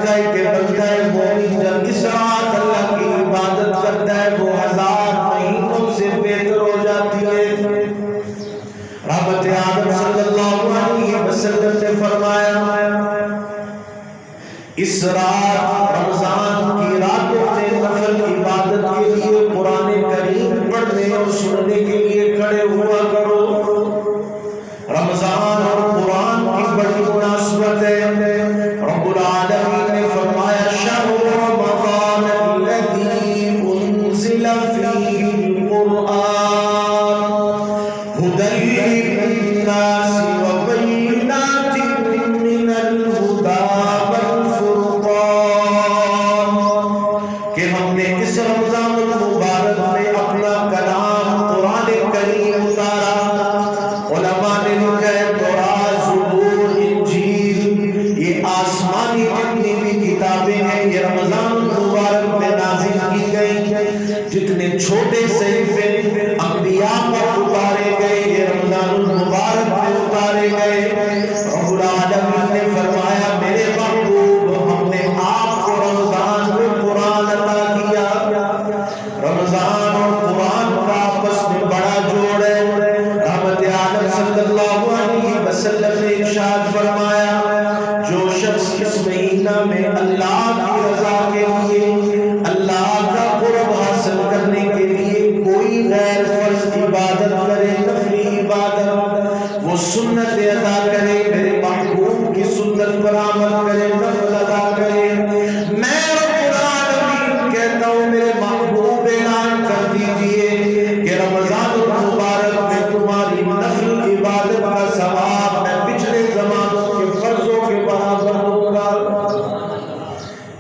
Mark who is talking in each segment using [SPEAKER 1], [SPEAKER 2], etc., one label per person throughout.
[SPEAKER 1] لکھا ہے کہ بندہ مومن جب اس رات اللہ کی عبادت کرتا ہے وہ 1000 مہینوں سے بہتر ہو جاتی ہے۔ رحمت عالم صلی اللہ علیہ وسلم نے فرمایا اس رات رمضان کی راتوں میں نفل عبادت کے لیے قرآن کریم پڑھنے اور سننے کے لیے کھڑے ہوا کرو۔ رمضان اور قرآن کی بڑی مناسبت ہے۔ رب العالمین نے فرمایا شہر رمضان الذی انزل فیہ القرآن ہدی للناس وبینات من الہدی کہ ہم نے اس رمضان المبارک میں اپنا کلام قرآن کریم اتارا۔ علماء نے لکھا ہے تورات، زبور، انجیل، یہ آسمانی جتنی بھی کتابیں ہیں یہ رمضان المبارک میں نازل کی گئی۔ جتنے چھوٹے صحیفے انبیاء پر اتارے گئے یہ رمضان المبارک میں اتارے گئے۔ رب العالمین نے فرمایا میرے محبوب ہم نے آپ کو رمضان میں قرآن عطا کیا۔ رمضان اور قرآن کا آپس میں بڑا جوڑ ہے۔ رحمت عالم صلی اللہ علیہ وسلم نے ارشاد فرمایا جو شخص اس مہینہ میں اللہ کی رضا کے لیے اللہ کا قرب حاصل کرنے کے لیے کوئی غیر فرض عبادت کرے، نفلی عبادت، وہ سنت ادا کرے، میرے محبوب کی سنت پر عمل کرے، نفل ادا کرے، میں رب العالمین کہتا ہوں میرے محبوب اعلان کر دیجئے کہ رمضان المبارک میں تمہاری نفل عبادت کا ثواب میں پچھلے زمانوں کے فرضوں کے برابر دوں گا۔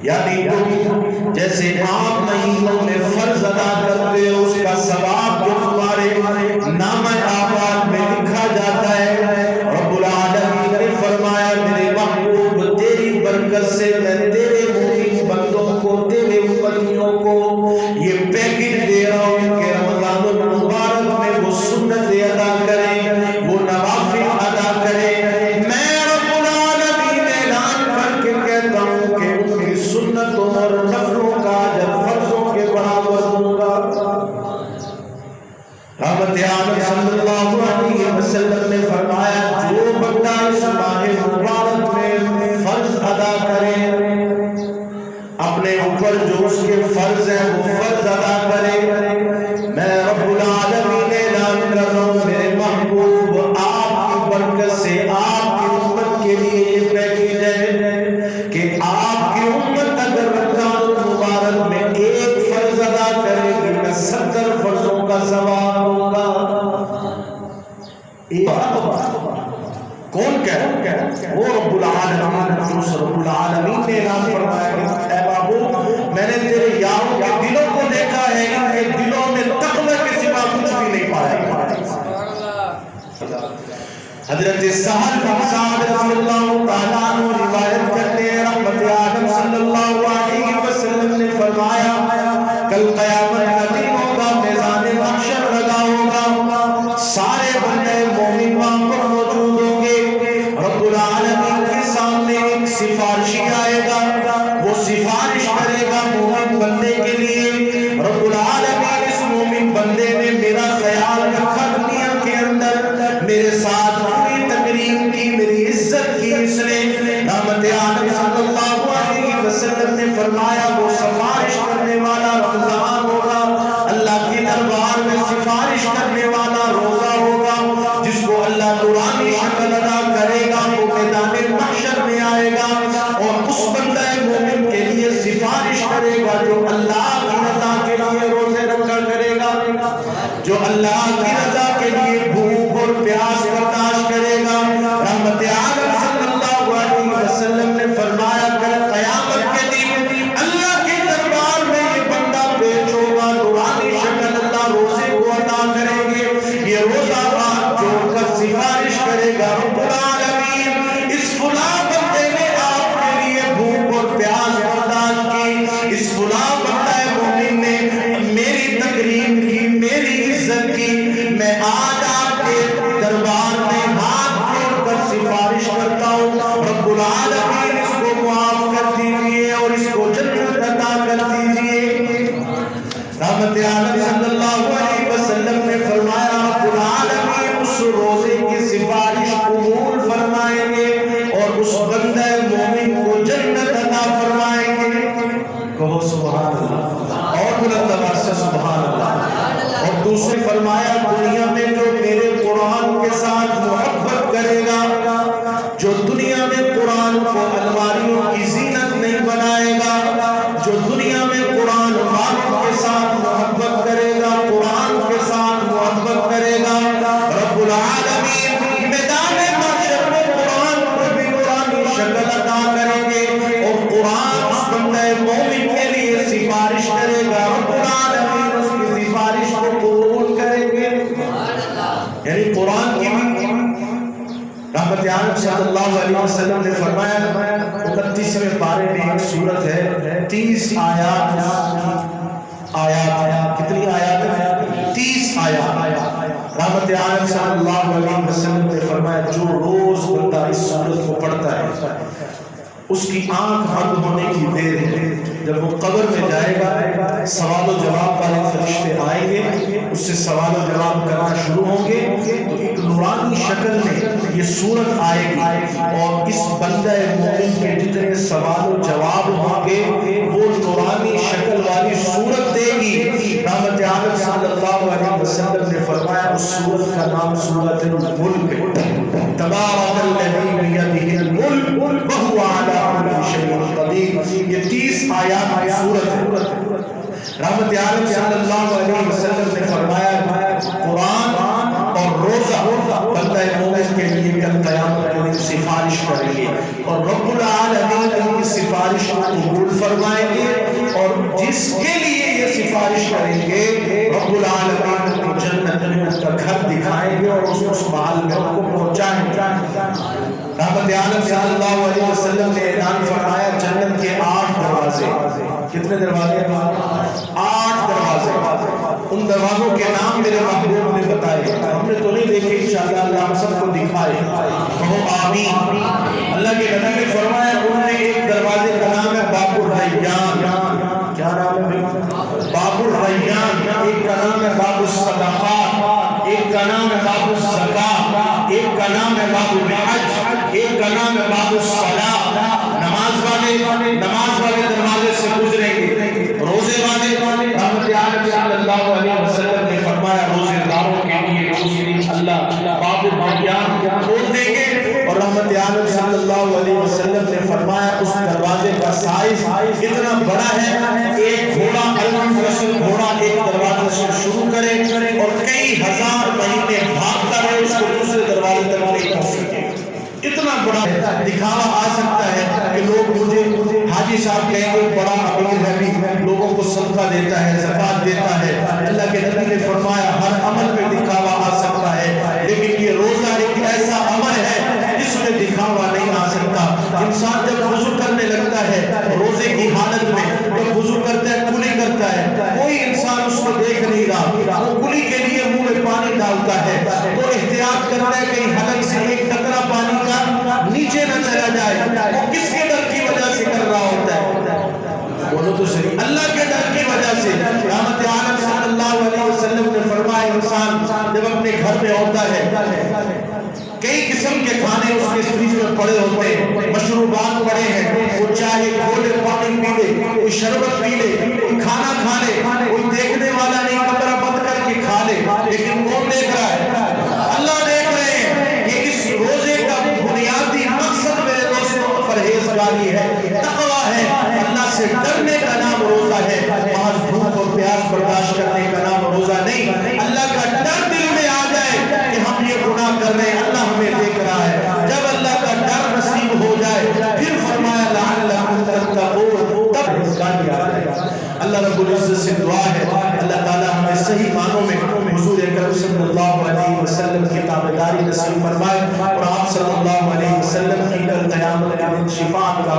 [SPEAKER 1] یعنی تم جیسے عام مہینوں میں فرض ادا کرتے ہو اس کا ثواب جو تمہارے نامہ اعمال میں لکھا جاتا ہے، رب العالمین نے فرمایا میرے محبوب تیری برکت سے میں تیرے مومن بندوں کو، تیرے امتیوں کو یہ پیکج دے رہا ہوں کہ رمضان المبارک میں وہ سنت ادا کریں، وہ نوافل ادا کریں۔ میں رب العالمین اعلان کر کے کہتا ہوں کہ ان کی سنتوں اور نفلوں کا اجر فرضوں کے برابر دوں گا۔ رحمت عالم صلی اللہ علیہ وسلم نے فرمایا جو بندہ اس ماہ مبارک میں فرض ادا کرے، اپنے اوپر جو اس کے فرض ہیں وہ فرض ادا کرے، میں رب العالمین اعلان کر رہا ہوں میرے محبوب آپ کی برکت سے آپ کی امت کے لیے یہ پیکج ہے کہ آپ کی امت اگر رمضان المبارک میں ایک فرض ادا کرے گی میں 70 فرضوں کا ثواب دوں گا۔ کون کہہ وہ رب العالمین نے اعلان فرمایا کہ اے بابو میں نے تیرے یاروں کے دلوں کو دیکھا ہے، ان کے دلوں میں تقوی کے سوا کچھ بھی نہیں پایا۔ حضرت سہل بن سعد رضی اللہ تعالیٰ عنہ روایت کرتے ہیں رحمت عالم صلی اللہ علیہ وسلم نے فرمایا کل قیامت کا دن ہوگا، میدان محشر لگا ہوگا، سارے بندے مومن وہاں پر موجود ہوں گے۔ رب العالمین کے سامنے ایک سفارشی آئے گا، وہ سفارش کرے گا مومن بندے کے لیے۔ رب العالمین اس مومن بندے نے میرا خیال رکھا دنیا کے اندر، میرے ساتھ پوری تقریب کی، میری عزت کی اس نے۔ رحمت عالم صلی اللہ علیہ وسلم نے فرمایا وہ سفارش کرنے والا رمضان ہوگا، اللہ کے دربار میں سفارش کرنے والا روزہ ہوگا، جس کو اللہ نورانی شکل ادا کرے گا وہ میدان محشر میں آئے گا اور اس بندہ مومن کے لیے سفارش کرے گا جو اللہ کی رضا کے لیے روزے رکھا کرے گا، جو اللہ کی رضا کے لیے بھوک اور پیاس برداشت کرے گا۔ رحمت عالم صلی اللہ علیہ وسلم نے فرمایا کہ قیامت کے دن اللہ کے دربار میں یہ بندہ پیش ہوگا، نورانی شکل اللہ روزے کو عطا کریں گے، یہ روزہ ہاتھ جوڑ کر سفارش کرے گا رب العالمین اس فلاں بندے نے آپ کے لیے بھوک اور پیاس برداشت کی، اس فلاں بندہ مومن نے میری تقریب کی، میری عزت کی، میں آج آپ کے دربار رحمت عالم صلی اللہ علیہ وسلم نے فرمایا 29ویں پارے میں ایک سورت ہے 30 آیات کتنی آیات ہیں 30 آیات رحمت عالم صلی اللہ علیہ وسلم نے فرمایا جو روز بندہ اس سورت کو پڑھتا ہے اس کی آنکھ بند ہونے کی دیر ہے، جب وہ قبر میں جائے گا سوال و جواب والے فرشتے آئیں گے، اس سے سوال و جواب کرنا شروع ہوں گے تو ایک نورانی شکل میں یہ صورت آئے گی اور اس بندہ مومن کے جتنے سوال و جواب ہوں گے وہ نورانی شکل والی صورت دے گی۔ رحمت عالم صلی اللہ علیہ وسلم نے فرمایا اس صورت کا نام سورۃ الملک ہے۔ تبارک الذی بیدہ الملک وہو علی کل شیء قدیر، یہ 30 آیات کی صورت ہے۔ رحمت عالم صلی اللہ علیہ وسلم نے فرمایا قرآن اور روزہ بندہ مومن کے لیے کل قیامت کے دن سفارش کریں گے اور رب العالمین ان کی سفارش کو قبول فرمائیں گے، اور جس کے لیے یہ سفارش کریں گے رب العالمین کو جنت میں اس کا گھر دکھائیں گے اور اس محل میں ان کو پہنچائیں گے۔ رحمت عالم صلی اللہ علیہ وسلم نے اعلان فرمایا جنت کے 8 دروازے، کتنے دروازے؟ 8 دروازے، ان دروازوں کے نام میرے محبوب نے بتائے، ہم نے تو نہیں دیکھے، انشاءاللہ اللہ ہم سب کو دکھائے، کہو آمین۔ اللہ کے نبی نے فرمایا ان میں ایک دروازے کا نام ہے باب الریان، کیا نام ہے؟ باب الریان۔ ایک کا نام ہے باب الصدقات، ایک کا نام ہے باب الزکاۃ، ایک کا نام ہے باب الحج، ایک کا نام ہے باب الصلاۃ۔ نماز والے دروازے سے گزریں گے، روزے والے رحمت عالم صلی اللہ علیہ وسلم نے فرمایا روزے داروں کے لیے اس دن اللہ باب الریان کھول دیں گے، اور رحمت عالم صلی اللہ علیہ وسلم نے فرمایا اس دروازے کا سائز اتنا بڑا ہے ایک گھوڑا الفصل گھوڑا ایک دروازے سے شروع کرے اور کئی ہزار مہینے بھاگتا رہے اس کو دوسرے دروازے تک نہیں پہنچ سکے، اتنا بڑا دکھاوا آ سکتا ہے کہ لوگ مجھے حاجی صاحب کہیں گے بڑا امیر ہے، بھی لوگوں کو صدقہ دیتا ہے، زکات دیتا ہے۔ اللہ کے نبی نے فرمایا ہر عمل میں دکھاوا آ سکتا ہے، لیکن یہ روزہ ایک ایسا عمل ہے جس میں دکھاوا نہیں آ سکتا۔ انسان جب وضو کرنے لگتا ہے روزے کی حالت میں، جب وضو کرتا ہے کلی کرتا ہے، کوئی انسان اس کو دیکھ نہیں رہا، وہ کلی کے لیے منہ میں پانی ڈالتا ہے تو احتیاط کرتا ہے کہیں حلق سے ایک قطرہ پانی کا نیچے نہ چلا جائے، وہ کس کے ڈر کی وجہ سے کر رہا ہوتا ہے؟ بولو تو صحیح، اللہ کے ڈر کی وجہ سے۔ رحمت عالم صلی اللہ علیہ وسلم نے فرمایا انسان جب اپنے گھر میں ہوتا ہے کئی قسم کے کھانے اس کے فریج میں پڑے ہوتے ہیں، مشروبات پڑے ہیں، وہ چاہے گھولے پانی پی لے، کوئی شربت پی لے، کوئی کھانا کھا لے، کوئی دیکھنے والا نہیں کمرہ بند کر کے کھا لے، لیکن کون دیکھ رہا ہے؟ اللہ دیکھ رہے ہیں۔ یہ اس روزے کا بنیادی مقصد میرے دوستوں پرہیزگاری ہے، تقویٰ ہے، اللہ سے ڈرنے کا نام روزہ ہے، محض بھوک اور پیاس برداشت کرنے کا نام روزہ نہیں۔ اللہ کا ڈر دل میں آ جائے کہ ہم یہ گناہ کر رہے ہیں، اللہ ہمیں دیکھ رہا ہے، جب اللہ کا ڈر نصیب ہو جائے پھر فرمایا لعلکم تتقون، تب پرہیزگاری آ جائے۔ اللہ رب العزت سے دعا ہے اللہ تعالی ہمیں صحیح معنوں میں حضور اکرم صلی اللہ علیہ وسلم کی تابعداری نصیب فرمائے اور آپ صلی اللہ علیہ وسلم کی قیامت کے دن شفاعت کا